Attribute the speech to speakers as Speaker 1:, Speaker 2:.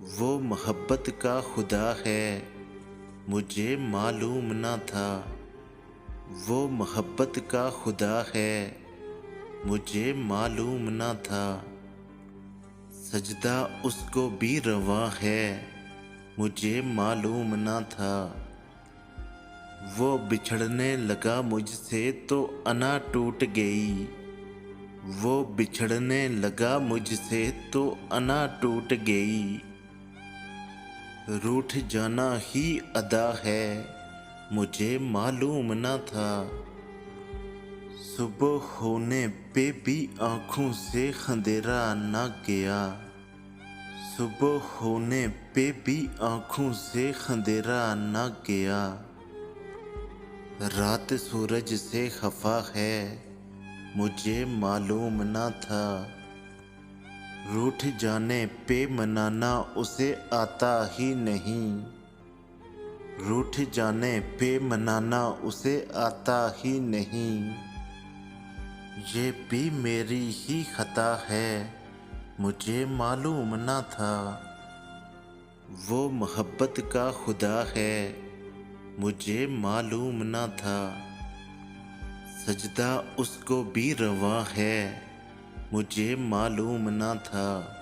Speaker 1: वो मोहब्बत का खुदा है, मुझे मालूम न था। वो मोहब्बत का खुदा है, मुझे मालूम न था। सजदा उसको भी रवा है, मुझे मालूम न था। वो बिछड़ने लगा मुझसे तो अना टूट गई। वो बिछड़ने लगा मुझसे तो अना टूट गई। रूठ जाना ही अदा है, मुझे मालूम न था। सुबह होने पे भी आँखों से अंधेरा न गया। सुबह होने पे भी आँखों से अंधेरा न गया। रात सूरज से खफा है, मुझे मालूम न था। रूठ जाने पे मनाना उसे आता ही नहीं। रूठ जाने पे मनाना उसे आता ही नहीं। ये भी मेरी ही खता है, मुझे मालूम न था। वो मोहब्बत का खुदा है, मुझे मालूम न था। सजदा उसको भी रवा है, मुझे मालूम न था।